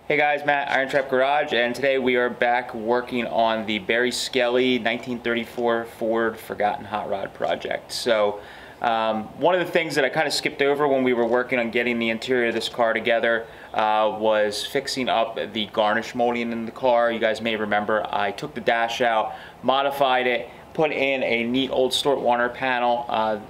Hey guys, Matt, IronTrap Garage, and today we are back working on the Barry Skelly 1934 Ford Forgotten Hot Rod project. So one of the things that I kind of skipped over when we were working on getting the interior of this car together was fixing up the garnish molding in the car. You guys may remember I took the dash out, modified it, put in a neat old Stuart Warner panel,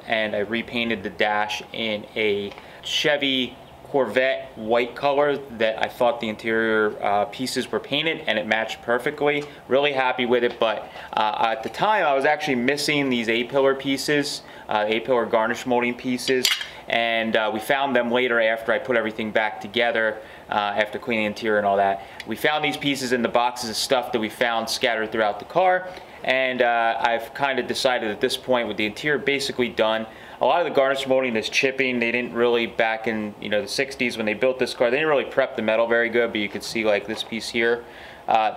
and I repainted the dash in a Chevy Corvette white color that I thought the interior pieces were painted, and it matched perfectly. Really happy with it, but at the time I was actually missing these A-pillar pieces, A-pillar garnish molding pieces, and we found them later after I put everything back together after cleaning the interior and all that. We found these pieces in the boxes of stuff that we found scattered throughout the car, and I've kind of decided at this point, with the interior basically done, a lot of the garnish molding is chipping. They didn't really, back in the 60s when they built this car, they didn't really prep the metal very good, but you could see like this piece here.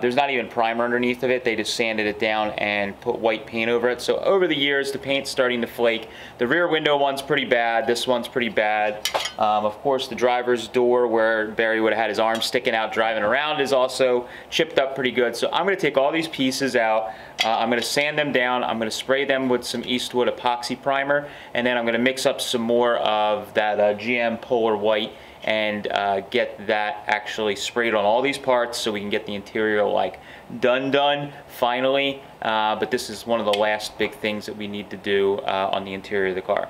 There's not even primer underneath of it. They just sanded it down and put white paint over it. So over the years, the paint's starting to flake. The rear window one's pretty bad. This one's pretty bad. Of course, the driver's door where Barry would have had his arm sticking out driving around is also chipped up pretty good. So I'm going to take all these pieces out. I'm going to sand them down. I'm going to spray them with some Eastwood epoxy primer, and then I'm going to mix up some more of that GM Polar White and get that actually sprayed on all these parts so we can get the interior like done finally. But this is one of the last big things that we need to do on the interior of the car.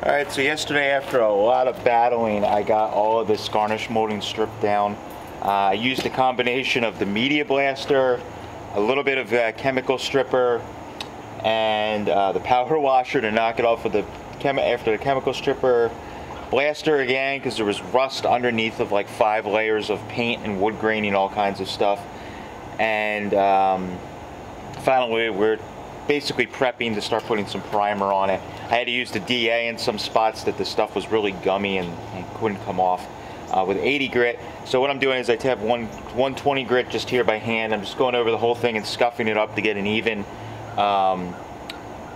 Alright, so yesterday after a lot of battling, I got all of this garnish molding stripped down. I used a combination of the media blaster, a little bit of chemical stripper, and the power washer to knock it off with after the chemical stripper. Blaster again, because there was rust underneath of like 5 layers of paint and wood graining, all kinds of stuff. And finally we're basically prepping to start putting some primer on it. I had to use the DA in some spots that the stuff was really gummy and couldn't come off with 80 grit. So what I'm doing is I have 120 grit just here by hand. I'm just going over the whole thing and scuffing it up to get an even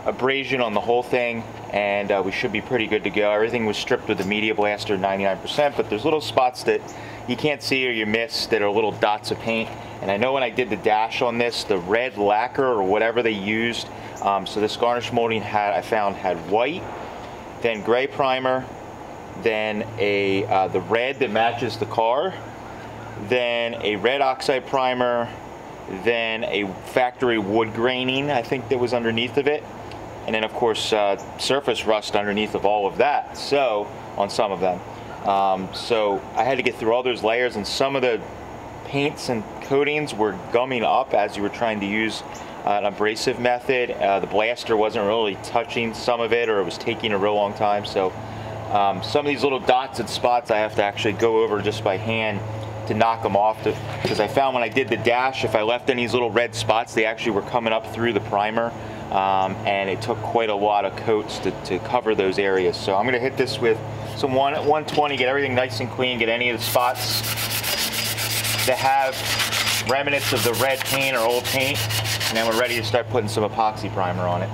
abrasion on the whole thing, and we should be pretty good to go. Everything was stripped with the media blaster 99%, but there's little spots that you can't see or you miss that are little dots of paint. And I know when I did the dash on this, the red lacquer or whatever they used, so this garnish molding I found had white, then gray primer, then the red that matches the car, then a red oxide primer, then a factory wood graining, I think, that was underneath of it, and then of course surface rust underneath of all of that, so on some of them. So I had to get through all those layers, and some of the paints and coatings were gumming up as you were trying to use an abrasive method. The blaster wasn't really touching some of it, or it was taking a real long time. So some of these little dots and spots I have to actually go over just by hand to knock them off, because I found when I did the dash, if I left any of these little red spots, they actually were coming up through the primer, and it took quite a lot of coats to cover those areas. So I'm going to hit this with some 120, get everything nice and clean, get any of the spots that have remnants of the red paint or old paint, and then we're ready to start putting some epoxy primer on it.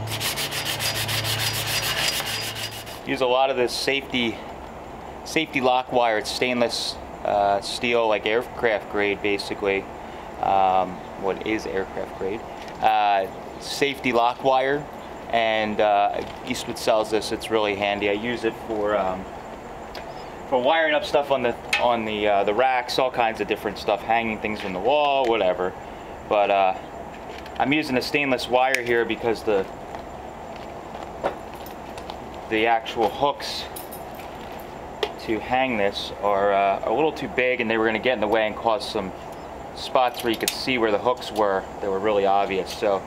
Use a lot of this safety lock wire. It's stainless steel, like aircraft grade, basically. What is aircraft grade? Safety lock wire, and Eastwood sells this. It's really handy. I use it for wiring up stuff on the racks, all kinds of different stuff, hanging things from the wall, whatever. But I'm using a stainless wire here because the actual hooks to hang this are a little too big, and they were going to get in the way and cause some spots where you could see where the hooks were. They were really obvious. So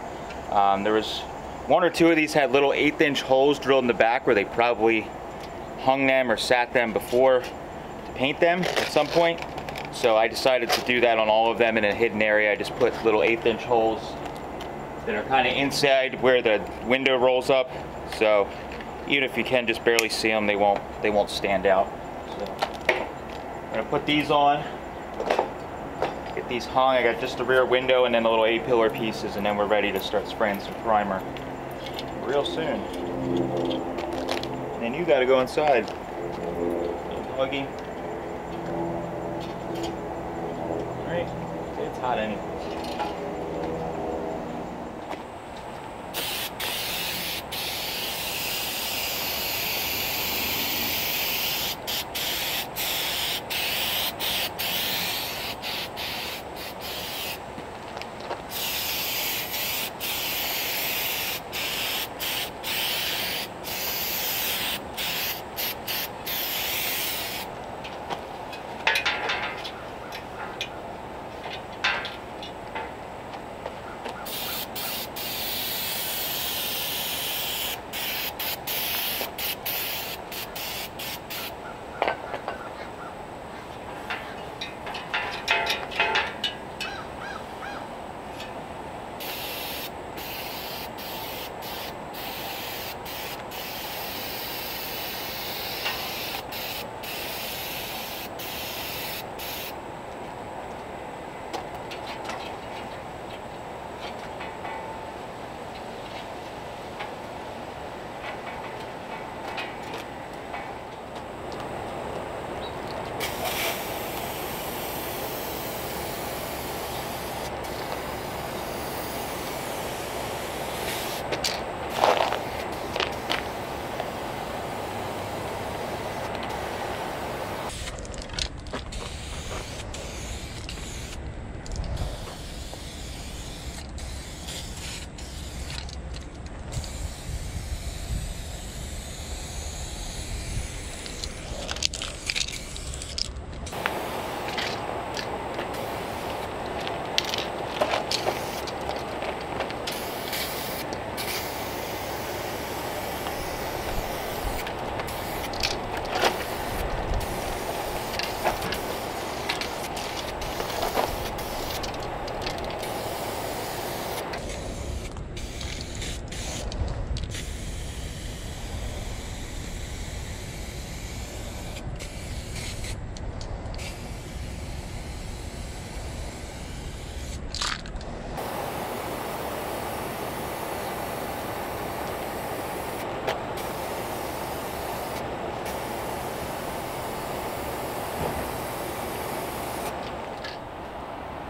there was one or two of these had little 1/8" holes drilled in the back where they probably hung them or sat them before to paint them at some point. So I decided to do that on all of them in a hidden area. I just put little 1/8" holes that are kind of inside where the window rolls up. So even if you can just barely see them, they won't stand out. So I'm gonna put these on, get these hung. I got just the rear window and then the little A-pillar pieces, and then we're ready to start spraying some primer real soon. And then you gotta go inside. Buggy. Alright, it's hot anyway.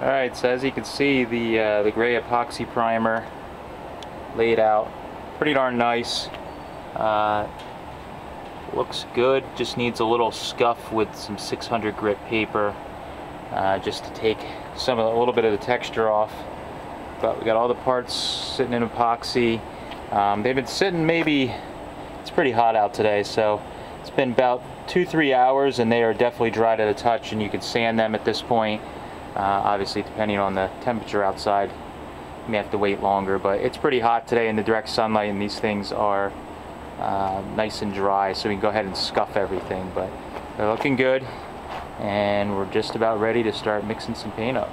Alright, so as you can see, the gray epoxy primer laid out pretty darn nice. Looks good, just needs a little scuff with some 600 grit paper just to take a little bit of the texture off. But we got all the parts sitting in epoxy. They've been sitting, it's pretty hot out today, so it's been about 2-3 hours, and they are definitely dry to the touch, and you can sand them at this point. Obviously depending on the temperature outside. may have to wait longer, but it's pretty hot today in the direct sunlight, and these things are nice and dry, so we can go ahead and scuff everything. But they're looking good, and we're just about ready to start mixing some paint up.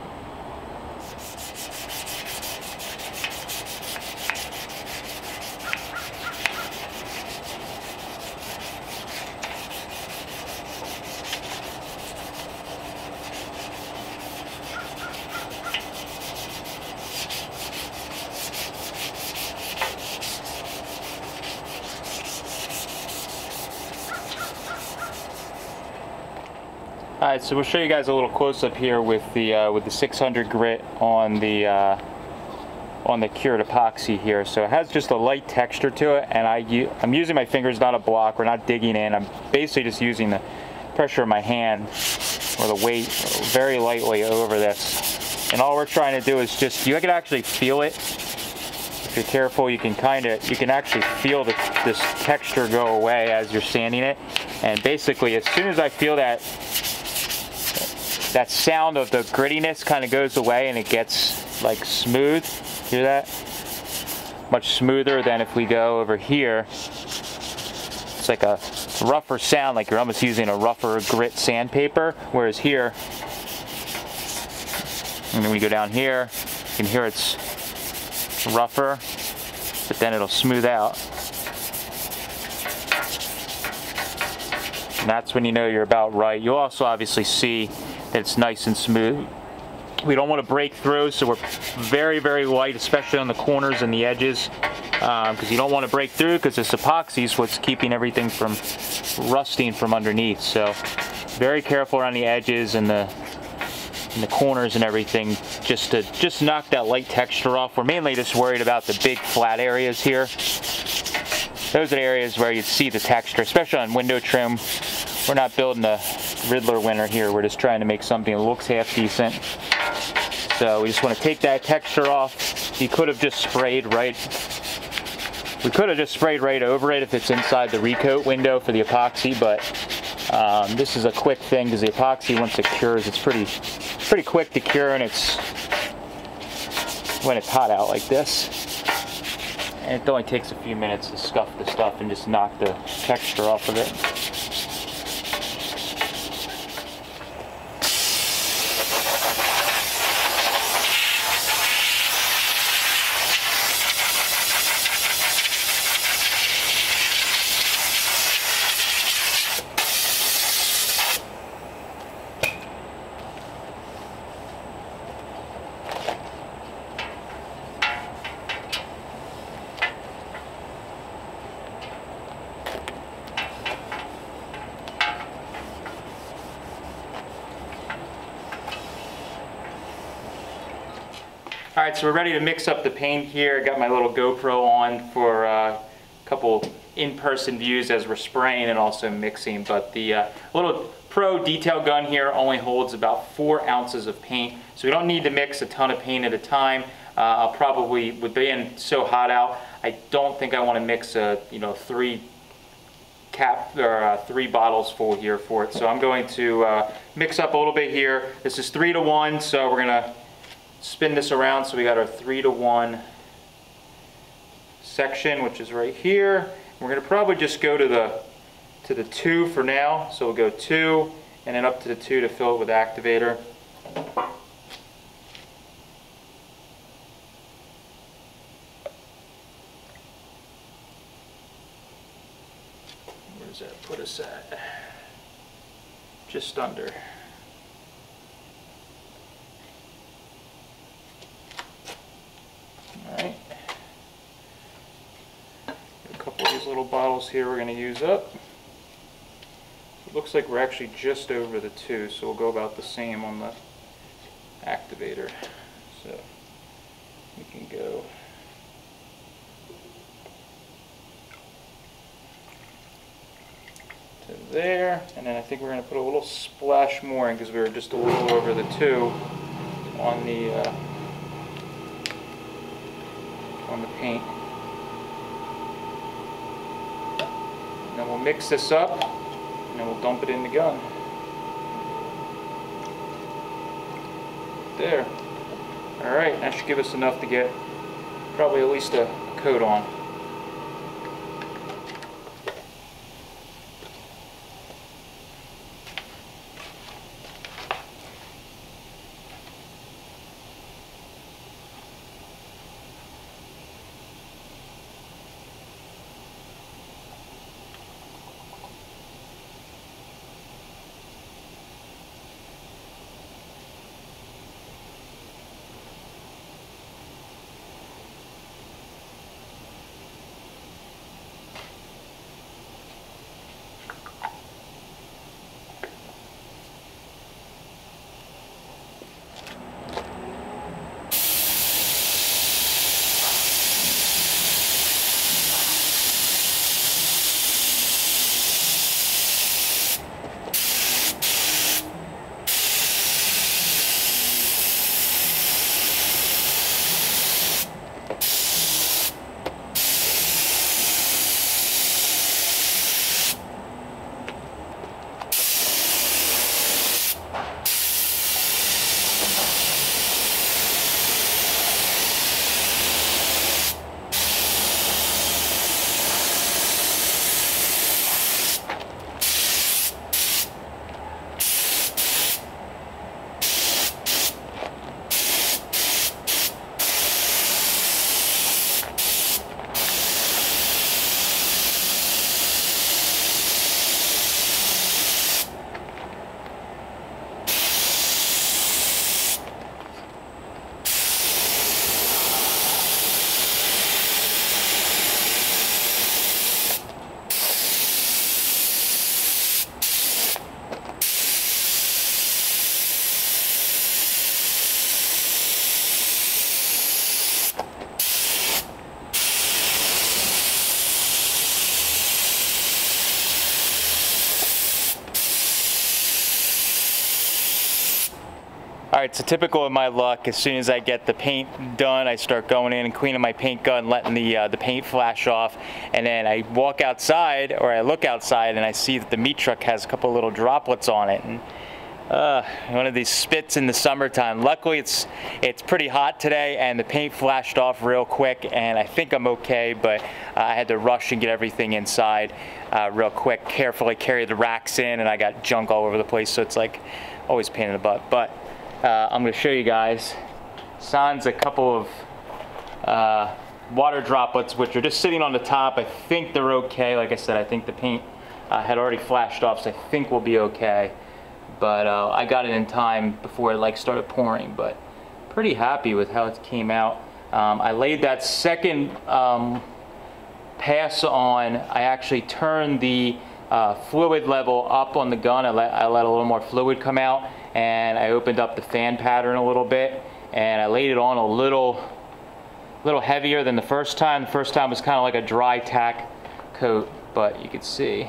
Alright, so we'll show you guys a little close-up here with the 600 grit on the cured epoxy here. So it has just a light texture to it, and I'm using my fingers, not a block. We're not digging in. I'm basically just using the pressure of my hand or the weight very lightly over this. And all we're trying to do is just, you can actually feel it. If you're careful, you can actually feel this texture go away as you're sanding it. And basically, as soon as I feel that sound of the grittiness kind of goes away and it gets like smooth, hear that? Much smoother than if we go over here. It's like a rougher sound, like you're almost using a rougher grit sandpaper, whereas here, and then when you go down here, you can hear it's rougher, but then it'll smooth out. And that's when you know you're about right. You'll also obviously see that it's nice and smooth. We don't want to break through, so we're very, very light, especially on the corners and the edges, because you don't want to break through, because this epoxy is what's keeping everything from rusting from underneath. So very careful around the edges and the corners and everything, just to knock that light texture off. We're mainly just worried about the big flat areas here. Those are the areas where you'd see the texture, especially on window trim. We're not building a Riddler winner here. We're just trying to make something that looks half decent. So we just want to take that texture off. You could have just sprayed right. We could have just sprayed right over it if it's inside the recoat window for the epoxy, but this is a quick thing because the epoxy, once it cures, it's pretty quick to cure, and it's when it's hot out like this. And it only takes a few minutes to scuff the stuff and just knock the texture off of it. Alright, so we're ready to mix up the paint here. I got my little GoPro on for a couple in-person views as we're spraying and also mixing. But the little Pro detail gun here only holds about 4 ounces of paint, so we don't need to mix a ton of paint at a time. I'll probably, with being so hot out, I don't think I want to mix a 3 bottles full here for it. So I'm going to mix up a little bit here. This is 3 to 1, so we're gonna spin this around, so we got our 3 to 1 section, which is right here. We're going to probably just go to the 2 for now, so we'll go 2 and then up to the 2 to fill it with activator. Where does that put us at? Just under. Alright, a couple of these little bottles here we're going to use up. It looks like we're actually just over the 2, so we'll go about the same on the activator. So we can go to there, and then I think we're going to put a little splash more in because we were just a little over the 2 on the paint. And then we'll mix this up and then we'll dump it in the gun. There. All right, that should give us enough to get probably at least a coat on. Alright, so typical of my luck, as soon as I get the paint done, I start going in and cleaning my paint gun, letting the paint flash off, and then I walk outside, or I look outside, and I see that the meat truck has a couple little droplets on it. And one of these spits in the summertime. Luckily it's pretty hot today, and the paint flashed off real quick, and I think I'm okay, but I had to rush and get everything inside real quick, carefully carry the racks in, and I got junk all over the place, so it's like always a pain in the butt. But I'm going to show you guys. Sans a couple of water droplets, which are just sitting on the top. I think they're okay. Like I said, I think the paint had already flashed off, so I think we'll be okay. But I got it in time before it started pouring. But pretty happy with how it came out. I laid that second pass on. I actually turned the fluid level up on the gun. I let a little more fluid come out, and I opened up the fan pattern a little bit, and I laid it on a little heavier than the first time. The first time was kind of like a dry tack coat, but you can see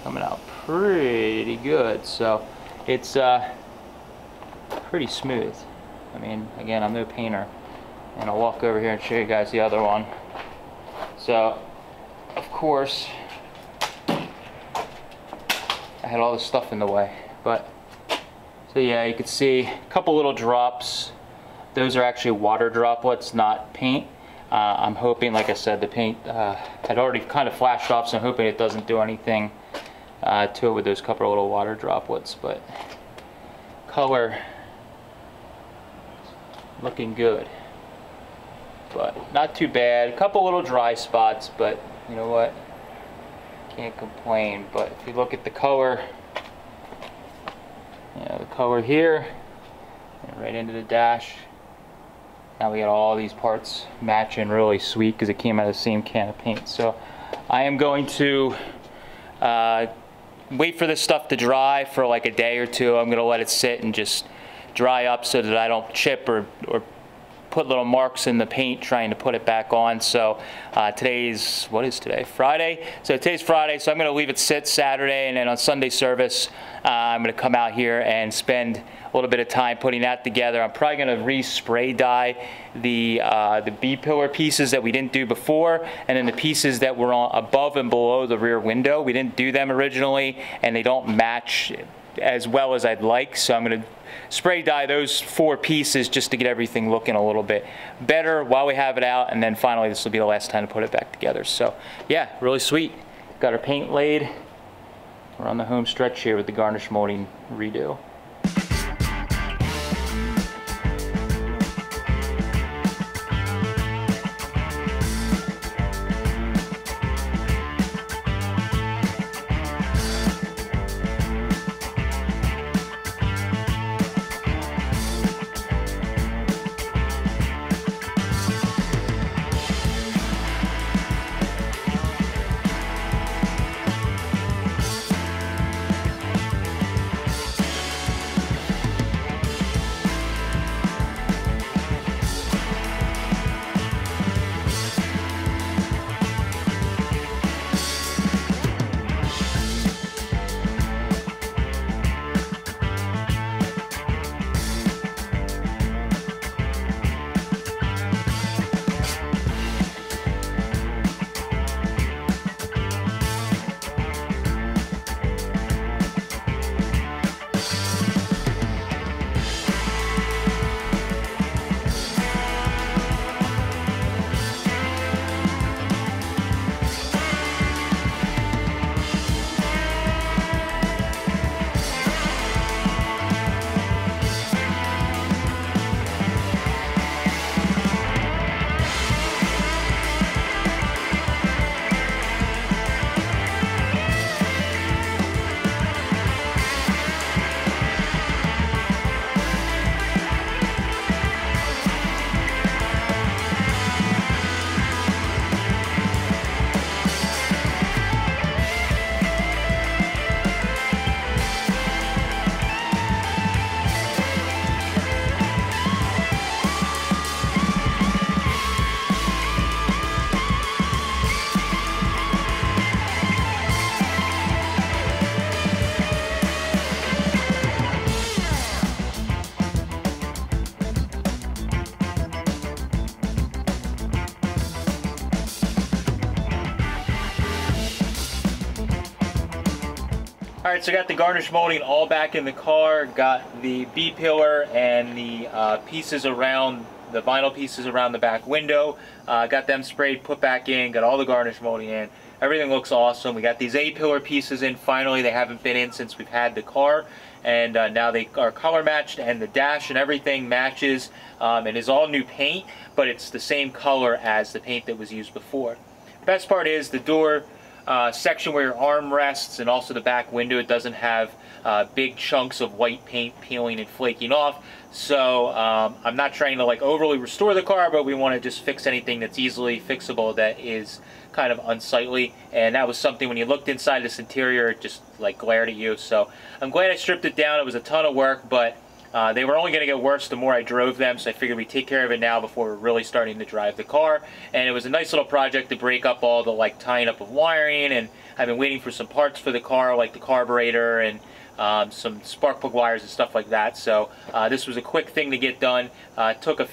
coming out pretty good. So it's pretty smooth. I mean, again, I'm no painter, and I'll walk over here and show you guys the other one. So of course I had all this stuff in the way, but so yeah, you can see a couple little drops. Those are actually water droplets, not paint. I'm hoping, like I said, the paint had already kind of flashed off, so I'm hoping it doesn't do anything to it with those couple of little water droplets. But color looking good, but not too bad. A couple little dry spots, but you know what? Can't complain. But if you look at the color, the color here, and right into the dash. Now we got all these parts matching really sweet because it came out of the same can of paint. So I am going to wait for this stuff to dry for like a day or two. I'm going to let it sit and just dry up so that I don't chip or put little marks in the paint trying to put it back on. So what is today? Friday. So today's Friday, so I'm going to leave it sit Saturday, and then on Sunday service I'm going to come out here and spend a little bit of time putting that together. I'm probably going to re-spray dye the B-pillar pieces that we didn't do before, and then the pieces that were on above and below the rear window. We didn't do them originally, and they don't match as well as I'd like, so I'm going to spray dye those 4 pieces just to get everything looking a little bit better while we have it out, and then finally this will be the last time to put it back together. So yeah, really sweet. Got our paint laid. We're on the home stretch here with the garnish molding redo. Alright, so I got the garnish molding all back in the car, got the B-pillar and the pieces around, the vinyl pieces around the back window, got them sprayed, put back in, got all the garnish molding in. Everything looks awesome. We got these A-pillar pieces in finally. They haven't been in since we've had the car, and now they are color matched, and the dash and everything matches. It is all new paint, but it's the same color as the paint that was used before. Best part is the door section where your arm rests, and also the back window, it doesn't have big chunks of white paint peeling and flaking off. So I'm not trying to like overly restore the car, but we want to just fix anything that's easily fixable that is kind of unsightly. And that was something when you looked inside this interior, it just like glared at you. So I'm glad I stripped it down. It was a ton of work, but they were only going to get worse the more I drove them, so I figured we'd take care of it now before we're really starting to drive the car. And it was a nice little project to break up all the like tying up of wiring, and I've been waiting for some parts for the car, like the carburetor and some spark plug wires and stuff like that. So this was a quick thing to get done. It took a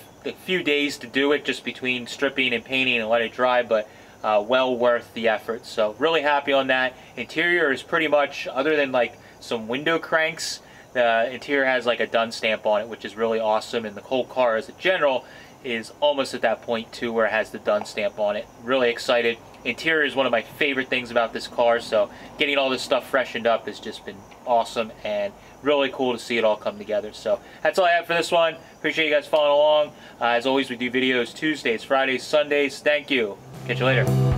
few days to do it, just between stripping and painting and let it dry, but well worth the effort. So really happy on that. Interior is pretty much, other than like some window cranks, the interior has like a done stamp on it, which is really awesome, and the whole car as a general is almost at that point too where it has the done stamp on it. Really excited. Interior is one of my favorite things about this car, so getting all this stuff freshened up has just been awesome and really cool to see it all come together. So that's all I have for this one. Appreciate you guys following along. As always, we do videos Tuesdays, Fridays, Sundays. Thank you. Catch you later.